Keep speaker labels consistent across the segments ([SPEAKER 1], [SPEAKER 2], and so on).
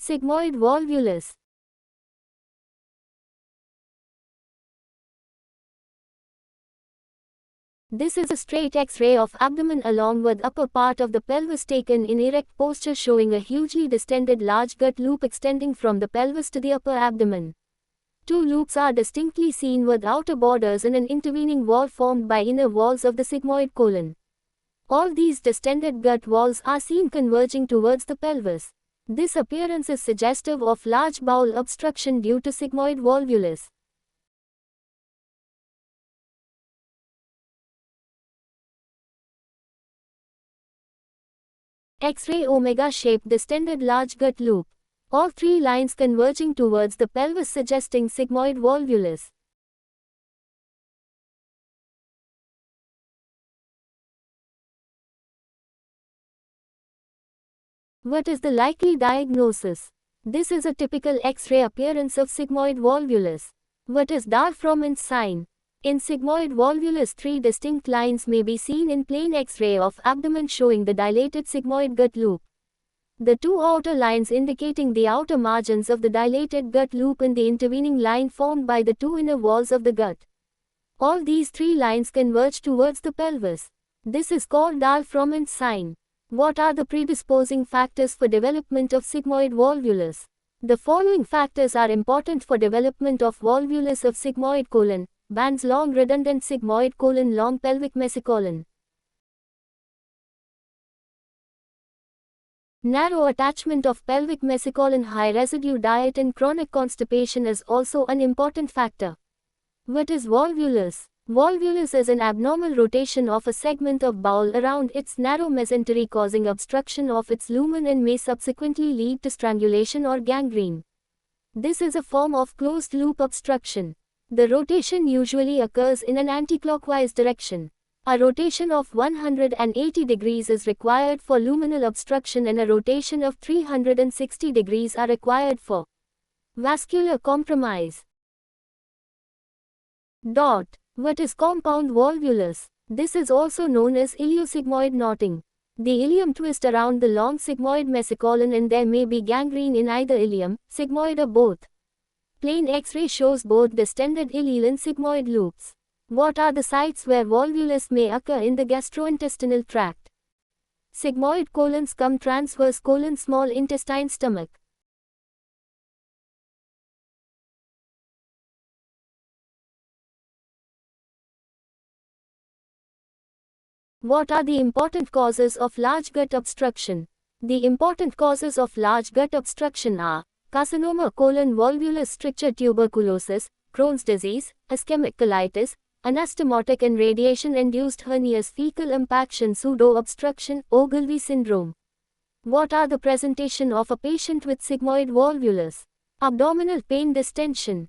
[SPEAKER 1] Sigmoid volvulus. This is a straight X-ray of abdomen along with upper part of the pelvis taken in erect posture, showing a hugely distended large gut loop extending from the pelvis to the upper abdomen. Two loops are distinctly seen with outer borders and an intervening wall formed by inner walls of the sigmoid colon. All these distended gut walls are seen converging towards the pelvis. This appearance is suggestive of large bowel obstruction due to sigmoid volvulus. X-ray omega-shaped distended large gut loop. All three lines converging towards the pelvis suggesting sigmoid volvulus. What is the likely diagnosis? This is a typical X-ray appearance of sigmoid volvulus. What is Dar-Froment sign? In sigmoid volvulus, three distinct lines may be seen in plain X-ray of abdomen showing the dilated sigmoid gut loop. The two outer lines indicating the outer margins of the dilated gut loop and the intervening line formed by the two inner walls of the gut. All these three lines converge towards the pelvis. This is called Dar-Froment sign. What are the predisposing factors for development of sigmoid volvulus? The following factors are important for development of volvulus of sigmoid colon. Bands long redundant sigmoid colon, long pelvic mesocolon. Narrow attachment of pelvic mesocolon, high residue diet and chronic constipation is also an important factor. What is volvulus? Volvulus is an abnormal rotation of a segment of bowel around its narrow mesentery, causing obstruction of its lumen and may subsequently lead to strangulation or gangrene. This is a form of closed loop obstruction. The rotation usually occurs in an anticlockwise direction. A rotation of 180 degrees is required for luminal obstruction and a rotation of 360 degrees are required for vascular compromise. What is compound volvulus? This is also known as iliosigmoid knotting. The ilium twists around the long sigmoid mesocolon and there may be gangrene in either ilium, sigmoid or both. Plain X-ray shows both distended ileal and sigmoid loops. What are the sites where volvulus may occur in the gastrointestinal tract? Sigmoid colon, scum, transverse colon, small intestine, stomach. What are the important causes of large gut obstruction? The important causes of large gut obstruction are carcinoma, colon volvulus stricture, tuberculosis, Crohn's disease, ischemic colitis, anastomotic and radiation-induced hernias, fecal impaction, pseudo-obstruction, Ogilvie syndrome. What are the presentation of a patient with sigmoid volvulus? Abdominal pain, distension.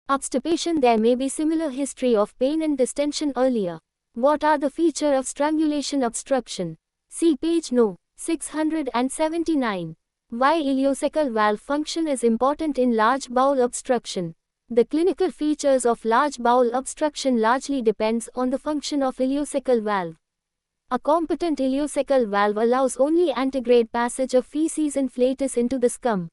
[SPEAKER 1] Obstipation, there may be similar history of pain and distension earlier. What are the features of strangulation obstruction? See page No. 679. Why ileocecal valve function is important in large bowel obstruction. The clinical features of large bowel obstruction largely depends on the function of ileocecal valve. A competent ileocecal valve allows only antegrade passage of feces and flatus into the scum.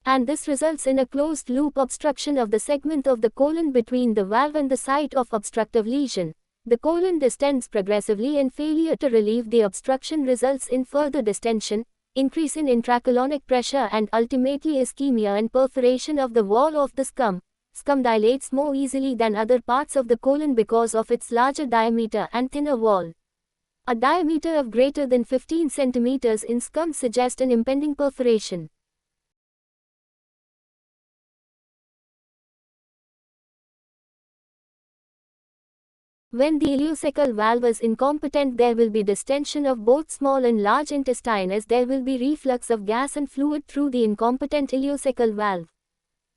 [SPEAKER 1] And this results in a closed loop obstruction of the segment of the colon between the valve and the site of obstructive lesion. The colon distends progressively and failure to relieve the obstruction results in further distension, increase in intracolonic pressure and ultimately ischemia and perforation of the wall of the scum. Scum dilates more easily than other parts of the colon because of its larger diameter and thinner wall. A diameter of greater than 15 cm in scum suggests an impending perforation. When the ileocecal valve is incompetent, there will be distension of both small and large intestine as there will be reflux of gas and fluid through the incompetent ileocecal valve.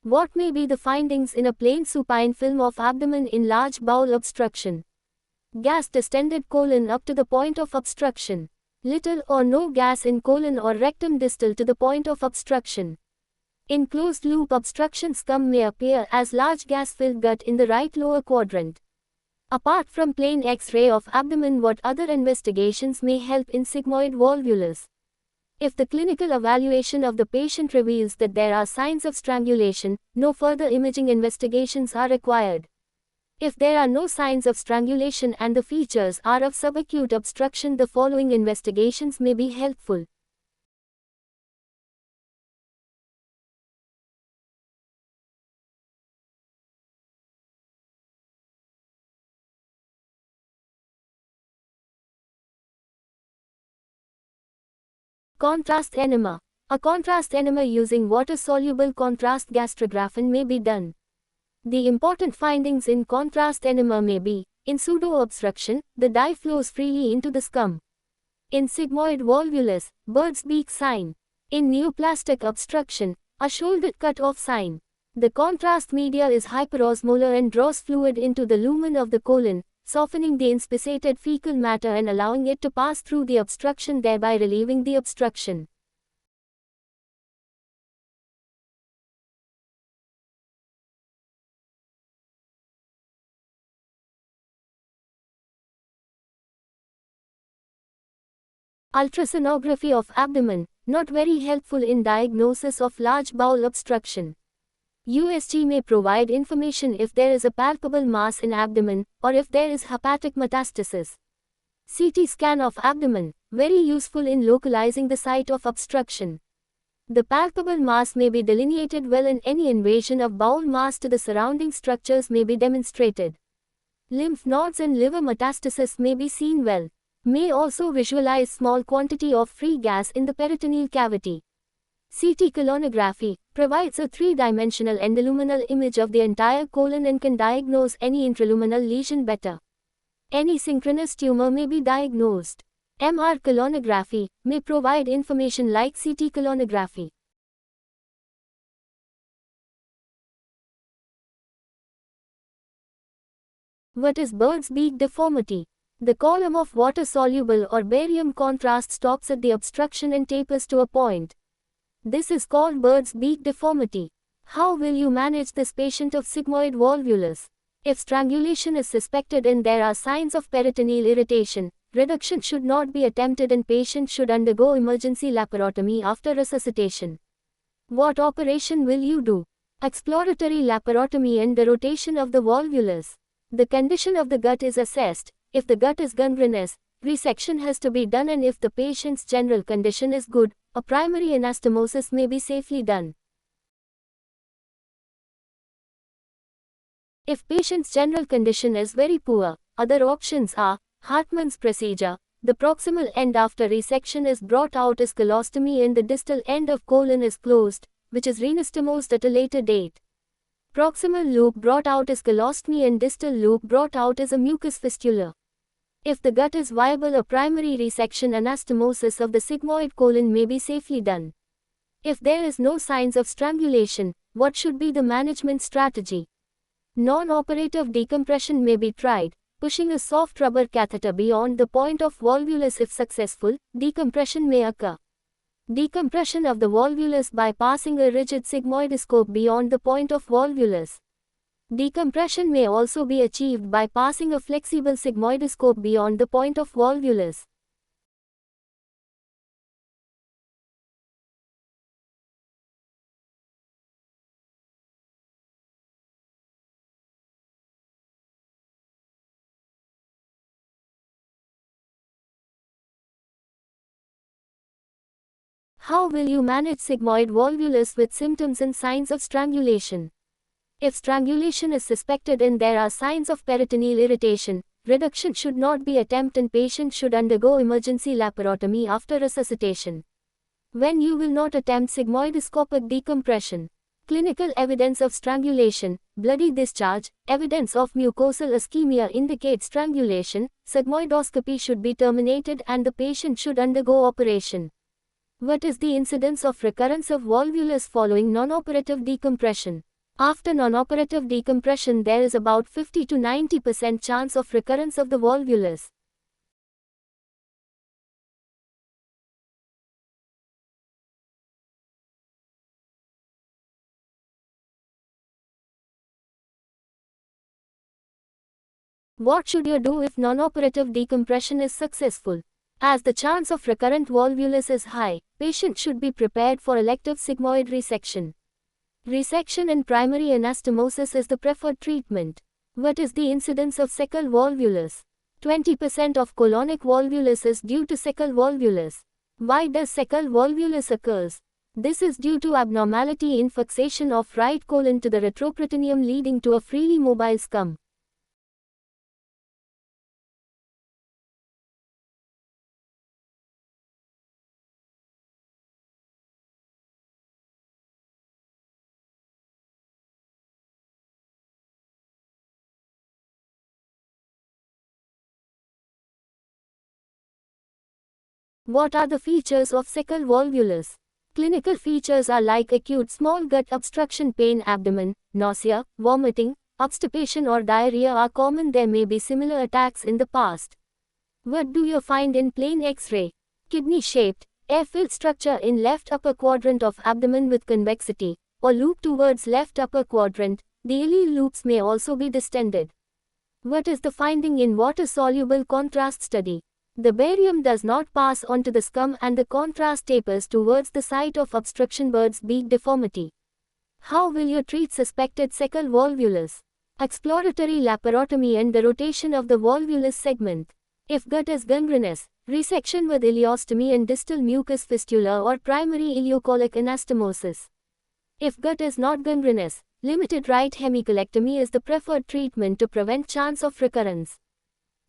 [SPEAKER 1] What may be the findings in a plain supine film of abdomen in large bowel obstruction? Gas distended colon up to the point of obstruction. Little or no gas in colon or rectum distal to the point of obstruction. In closed loop obstruction, scum may appear as large gas-filled gut in the right lower quadrant. Apart from plain X-ray of abdomen, what other investigations may help in sigmoid volvulus? If the clinical evaluation of the patient reveals that there are signs of strangulation, no further imaging investigations are required. If there are no signs of strangulation and the features are of subacute obstruction, the following investigations may be helpful. Contrast enema. A contrast enema using water-soluble contrast gastrographin may be done. The important findings in contrast enema may be: in pseudo-obstruction, the dye flows freely into the scum. In sigmoid volvulus, bird's beak sign. In neoplastic obstruction, a shoulder cut-off sign. The contrast media is hyperosmolar and draws fluid into the lumen of the colon, softening the inspissated fecal matter and allowing it to pass through the obstruction, thereby relieving the obstruction. Ultrasonography of abdomen, not very helpful in diagnosis of large bowel obstruction. USG may provide information if there is a palpable mass in abdomen, or if there is hepatic metastasis. CT scan of abdomen, very useful in localizing the site of obstruction. The palpable mass may be delineated well and any invasion of bowel mass to the surrounding structures may be demonstrated. Lymph nodes and liver metastasis may be seen well. May also visualize small quantity of free gas in the peritoneal cavity. CT colonography provides a three-dimensional endoluminal image of the entire colon and can diagnose any intraluminal lesion better. Any synchronous tumor may be diagnosed. MR colonography may provide information like CT colonography. What is bird's beak deformity? The column of water-soluble or barium contrast stops at the obstruction and tapers to a point. This is called bird's beak deformity. How will you manage this patient of sigmoid volvulus? If strangulation is suspected and there are signs of peritoneal irritation, reduction should not be attempted and patient should undergo emergency laparotomy after resuscitation. What operation will you do? Exploratory laparotomy and the rotation of the volvulus. The condition of the gut is assessed. If the gut is gangrenous, resection has to be done, and if the patient's general condition is good, a primary anastomosis may be safely done. If patient's general condition is very poor, other options are Hartmann's procedure. The proximal end after resection is brought out is colostomy and the distal end of colon is closed, which is reanastomosed at a later date. Proximal loop brought out is colostomy and distal loop brought out is a mucus fistula. If the gut is viable, a primary resection anastomosis of the sigmoid colon may be safely done. If there is no signs of strangulation, what should be the management strategy? Non-operative decompression may be tried, pushing a soft rubber catheter beyond the point of volvulus. If successful, decompression may occur. Decompression of the volvulus by passing a rigid sigmoidoscope beyond the point of volvulus. Decompression may also be achieved by passing a flexible sigmoidoscope beyond the point of volvulus. How will you manage sigmoid volvulus with symptoms and signs of strangulation? If strangulation is suspected and there are signs of peritoneal irritation, reduction should not be attempted and patient should undergo emergency laparotomy after resuscitation. When you will not attempt sigmoidoscopic decompression. Clinical evidence of strangulation, bloody discharge, evidence of mucosal ischemia indicate strangulation, sigmoidoscopy should be terminated and the patient should undergo operation. What is the incidence of recurrence of volvulus following non-operative decompression? After non-operative decompression, there is about 50 to 90% chance of recurrence of the volvulus. What should you do if non-operative decompression is successful? As the chance of recurrent volvulus is high, patients should be prepared for elective sigmoid resection. Resection and primary anastomosis is the preferred treatment. What is the incidence of cecal volvulus? 20% of colonic volvulus is due to cecal volvulus. Why does cecal volvulus occurs? This is due to abnormality in fixation of right colon to the retroperitoneum leading to a freely mobile scum. What are the features of cecal volvulus? Clinical features are like acute small gut obstruction, pain, abdomen, nausea, vomiting, obstipation or diarrhea are common. There may be similar attacks in the past. What do you find in plain X-ray? Kidney-shaped, air-filled structure in left upper quadrant of abdomen with convexity, or loop towards left upper quadrant. The ileal loops may also be distended. What is the finding in water-soluble contrast study? The barium does not pass on to the scum and the contrast tapers towards the site of obstruction, bird's beak deformity. How will you treat suspected cecal volvulus? Exploratory laparotomy and the rotation of the volvulus segment. If gut is gangrenous, resection with ileostomy and distal mucus fistula or primary ileocolic anastomosis. If gut is not gangrenous, limited right hemicolectomy is the preferred treatment to prevent chance of recurrence.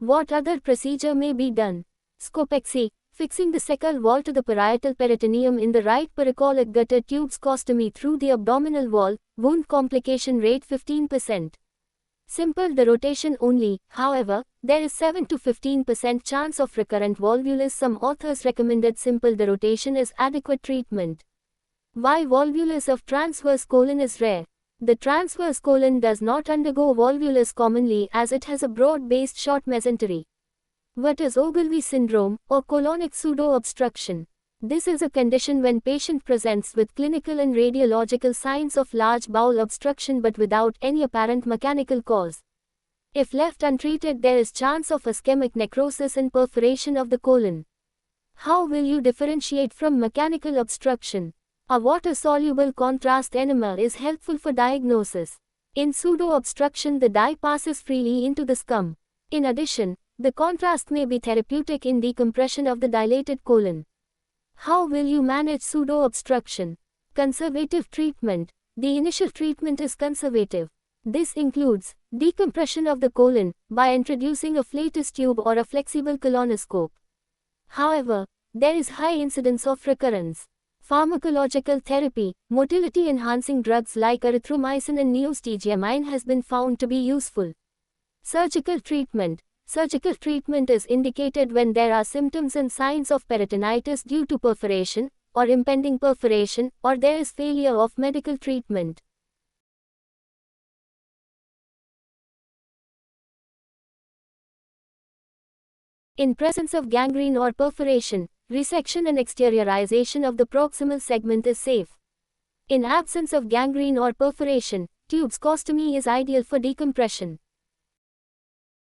[SPEAKER 1] What other procedure may be done? Scopexy, fixing the cecal wall to the parietal peritoneum in the right pericolic gutter tubes. Costomy through the abdominal wall, wound complication rate 15%. Simple the rotation only, however, there is 7 to 15% chance of recurrent volvulus. Some authors recommended simple the rotation is adequate treatment. Why volvulus of transverse colon is rare? The transverse colon does not undergo volvulus commonly as it has a broad-based short mesentery. What is Ogilvie syndrome, or colonic pseudo-obstruction? This is a condition when patient presents with clinical and radiological signs of large bowel obstruction but without any apparent mechanical cause. If left untreated, there is chance of ischemic necrosis and perforation of the colon. How will you differentiate from mechanical obstruction? A water-soluble contrast enema is helpful for diagnosis. In pseudo-obstruction, the dye passes freely into the scum. In addition, the contrast may be therapeutic in decompression of the dilated colon. How will you manage pseudo-obstruction? Conservative treatment. The initial treatment is conservative. This includes decompression of the colon by introducing a flatus tube or a flexible colonoscope. However, there is high incidence of recurrence. Pharmacological therapy, motility-enhancing drugs like erythromycin and neostigmine has been found to be useful. Surgical treatment. Surgical treatment is indicated when there are symptoms and signs of peritonitis due to perforation, or impending perforation, or there is failure of medical treatment. In presence of gangrene or perforation, resection and exteriorization of the proximal segment is safe. In absence of gangrene or perforation, tubes costomy is ideal for decompression.